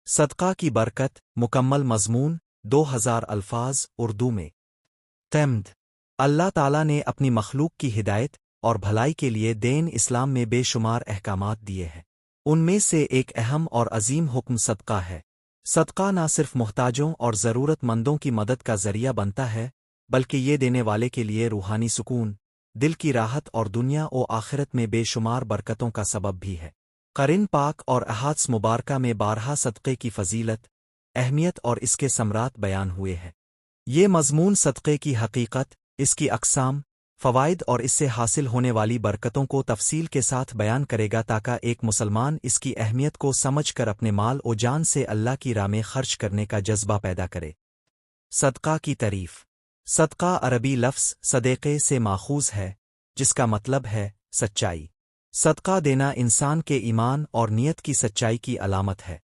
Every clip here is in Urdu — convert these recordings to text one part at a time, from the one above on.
صدقہ کی برکت مکمل مضمون 2000 الفاظ اردو میں تمد اللہ تعالیٰ نے اپنی مخلوق کی ہدایت اور بھلائی کے لیے دین اسلام میں بے شمار احکامات دیے ہیں۔ ان میں سے ایک اہم اور عظیم حکم صدقہ ہے۔ صدقہ نہ صرف محتاجوں اور ضرورت مندوں کی مدد کا ذریعہ بنتا ہے بلکہ یہ دینے والے کے لیے روحانی سکون، دل کی راحت اور دنیا و آخرت میں بے شمار برکتوں کا سبب بھی ہے۔ قرآن پاک اور احادیث مبارکہ میں بارہا صدقے کی فضیلت، اہمیت اور اس کے ثمرات بیان ہوئے ہیں۔ یہ مضمون صدقے کی حقیقت، اس کی اقسام، فوائد اور اس سے حاصل ہونے والی برکتوں کو تفصیل کے ساتھ بیان کرے گا تاکہ ایک مسلمان اس کی اہمیت کو سمجھ کر اپنے مال و جان سے اللہ کی راہ میں خرچ کرنے کا جذبہ پیدا کرے۔ صدقہ کی تعریف۔ صدقہ عربی لفظ صدقے سے ماخوذ ہے جس کا مطلب ہے سچائی۔ صدقہ دینا انسان کے ایمان اور نیت کی سچائی کی علامت ہے۔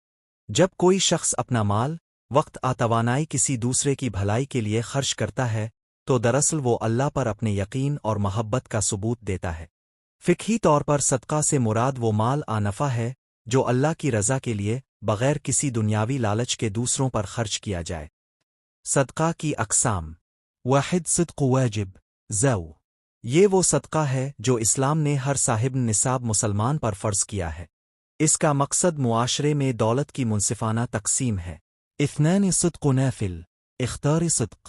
جب کوئی شخص اپنا مال، وقت توانائی کسی دوسرے کی بھلائی کے لیے خرچ کرتا ہے تو دراصل وہ اللہ پر اپنے یقین اور محبت کا ثبوت دیتا ہے۔ فقہی طور پر صدقہ سے مراد وہ مال نفع ہے جو اللہ کی رضا کے لیے بغیر کسی دنیاوی لالچ کے دوسروں پر خرچ کیا جائے۔ صدقہ کی اقسام۔ واحد صدق واجب زو، یہ وہ صدقہ ہے جو اسلام نے ہر صاحب نصاب مسلمان پر فرض کیا ہے۔ اس کا مقصد معاشرے میں دولت کی منصفانہ تقسیم ہے۔ اثنان صدق نافل اختار صدق،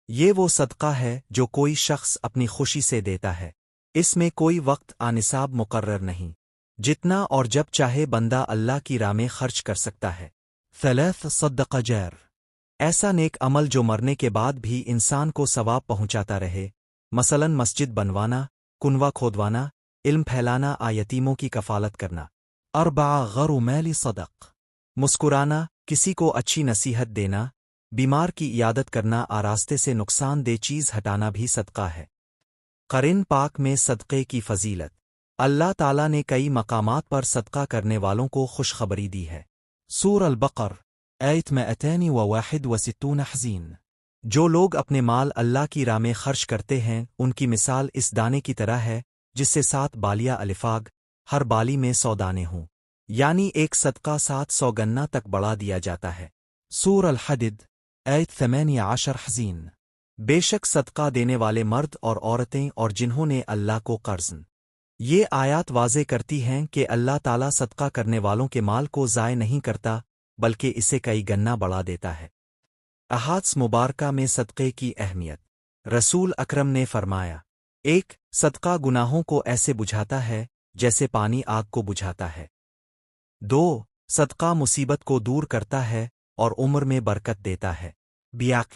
یہ وہ صدقہ ہے جو کوئی شخص اپنی خوشی سے دیتا ہے۔ اس میں کوئی وقت نصاب مقرر نہیں، جتنا اور جب چاہے بندہ اللہ کی راہ میں خرچ کر سکتا ہے۔ ثلاث صدق جار، ایسا نیک عمل جو مرنے کے بعد بھی انسان کو ثواب پہنچاتا رہے، مثلا مسجد بنوانا، کنواں کھودوانا، علم پھیلانا، یتیموں کی کفالت کرنا۔ اربع غر مال صدق، مسکرانا، کسی کو اچھی نصیحت دینا، بیمار کی عیادت کرنا، راستے سے نقصان دہ چیز ہٹانا بھی صدقہ ہے۔ قرآن پاک میں صدقے کی فضیلت۔ اللہ تعالیٰ نے کئی مقامات پر صدقہ کرنے والوں کو خوشخبری دی ہے۔ سورہ البقر آیت 261 حزین، جو لوگ اپنے مال اللہ کی راہ میں خرچ کرتے ہیں ان کی مثال اس دانے کی طرح ہے جس سے 7 بالیاں الفاگ، ہر بالی میں 100 دانے ہوں، یعنی ایک صدقہ 700 گنا تک بڑھا دیا جاتا ہے۔ سورہ الحدید آیت 18 حزین، بے شک صدقہ دینے والے مرد اور عورتیں اور جنہوں نے اللہ کو قرض۔ یہ آیات واضح کرتی ہیں کہ اللہ تعالیٰ صدقہ کرنے والوں کے مال کو ضائع نہیں کرتا بلکہ اسے کئی گنا بڑھا دیتا ہے۔ احادیث مبارکہ میں صدقے کی اہمیت۔ رسول اکرم نے فرمایا، 1 صدقہ گناہوں کو ایسے بجھاتا ہے جیسے پانی آگ کو بجھاتا ہے۔ 2 صدقہ مصیبت کو دور کرتا ہے اور عمر میں برکت دیتا ہے۔ بیاق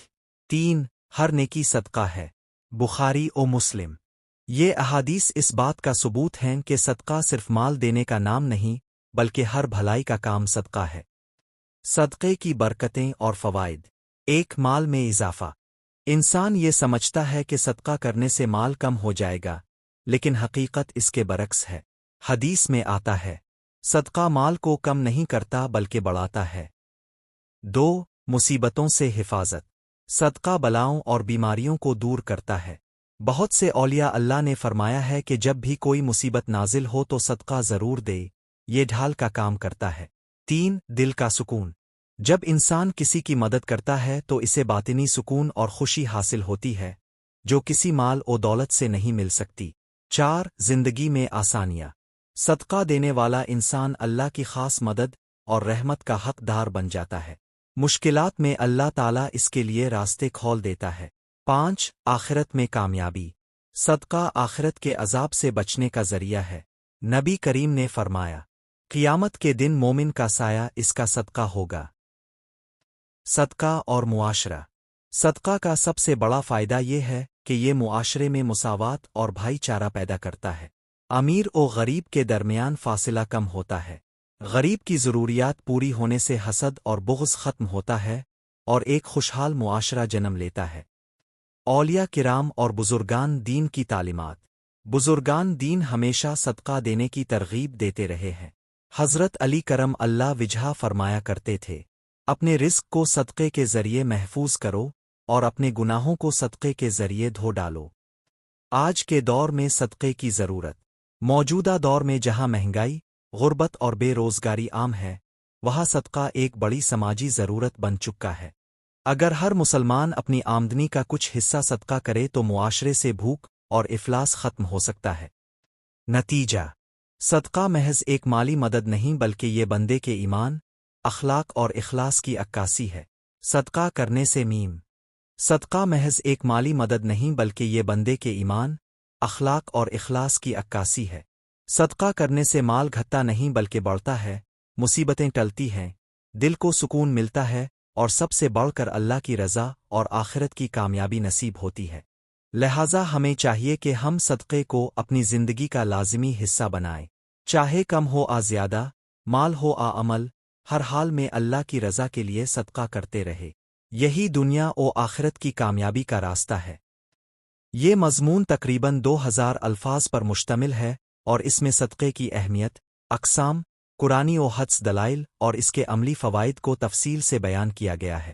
3 ہر نیکی صدقہ ہے۔ بخاری و مسلم۔ یہ احادیث اس بات کا ثبوت ہیں کہ صدقہ صرف مال دینے کا نام نہیں بلکہ ہر بھلائی کا کام صدقہ ہے۔ صدقے کی برکتیں اور فوائد۔ 1 مال میں اضافہ۔ انسان یہ سمجھتا ہے کہ صدقہ کرنے سے مال کم ہو جائے گا، لیکن حقیقت اس کے برعکس ہے۔ حدیث میں آتا ہے، صدقہ مال کو کم نہیں کرتا بلکہ بڑھاتا ہے۔ 2 مصیبتوں سے حفاظت۔ صدقہ بلاؤں اور بیماریوں کو دور کرتا ہے۔ بہت سے اولیاء اللہ نے فرمایا ہے کہ جب بھی کوئی مصیبت نازل ہو تو صدقہ ضرور دے، یہ ڈھال کا کام کرتا ہے۔ 3 دل کا سکون۔ جب انسان کسی کی مدد کرتا ہے تو اسے باطنی سکون اور خوشی حاصل ہوتی ہے جو کسی مال و دولت سے نہیں مل سکتی۔ 4 زندگی میں آسانیاں۔ صدقہ دینے والا انسان اللہ کی خاص مدد اور رحمت کا حقدار بن جاتا ہے۔ مشکلات میں اللہ تعالیٰ اس کے لیے راستے کھول دیتا ہے۔ 5 آخرت میں کامیابی۔ صدقہ آخرت کے عذاب سے بچنے کا ذریعہ ہے۔ نبی کریم نے فرمایا، قیامت کے دن مومن کا سایہ اس کا صدقہ ہوگا۔ صدقہ اور معاشرہ۔ صدقہ کا سب سے بڑا فائدہ یہ ہے کہ یہ معاشرے میں مساوات اور بھائی چارہ پیدا کرتا ہے۔ امیر و غریب کے درمیان فاصلہ کم ہوتا ہے۔ غریب کی ضروریات پوری ہونے سے حسد اور بغض ختم ہوتا ہے اور ایک خوشحال معاشرہ جنم لیتا ہے۔ اولیاء کرام اور بزرگان دین کی تعلیمات۔ بزرگان دین ہمیشہ صدقہ دینے کی ترغیب دیتے رہے ہیں۔ حضرت علی کرم اللہ وجہہ فرمایا کرتے تھے، اپنے رزق کو صدقے کے ذریعے محفوظ کرو اور اپنے گناہوں کو صدقے کے ذریعے دھو ڈالو۔ آج کے دور میں صدقے کی ضرورت۔ موجودہ دور میں جہاں مہنگائی، غربت اور بے روزگاری عام ہے، وہاں صدقہ ایک بڑی سماجی ضرورت بن چکا ہے۔ اگر ہر مسلمان اپنی آمدنی کا کچھ حصہ صدقہ کرے تو معاشرے سے بھوک اور افلاس ختم ہو سکتا ہے۔ نتیجہ: صدقہ محض ایک مالی مدد نہیں بلکہ یہ بندے کے ایمان، اخلاق اور اخلاص کی عکاسی ہے۔ صدقہ کرنے سے صدقہ محض ایک مالی مدد نہیں بلکہ یہ بندے کے ایمان، اخلاق اور اخلاص کی عکاسی ہے۔ صدقہ کرنے سے مال گھٹتا نہیں بلکہ بڑھتا ہے، مصیبتیں ٹلتی ہیں، دل کو سکون ملتا ہے، اور سب سے بڑھ کر اللہ کی رضا اور آخرت کی کامیابی نصیب ہوتی ہے۔ لہٰذا ہمیں چاہیے کہ ہم صدقے کو اپنی زندگی کا لازمی حصہ بنائیں، چاہے کم ہو آ زیادہ، مال ہو آ عمل، ہر حال میں اللہ کی رضا کے لیے صدقہ کرتے رہے۔ یہی دنیا و آخرت کی کامیابی کا راستہ ہے۔ یہ مضمون تقریباً 2000 الفاظ پر مشتمل ہے، اور اس میں صدقے کی اہمیت، اقسام، قرآنی و حدیث دلائل اور اس کے عملی فوائد کو تفصیل سے بیان کیا گیا ہے۔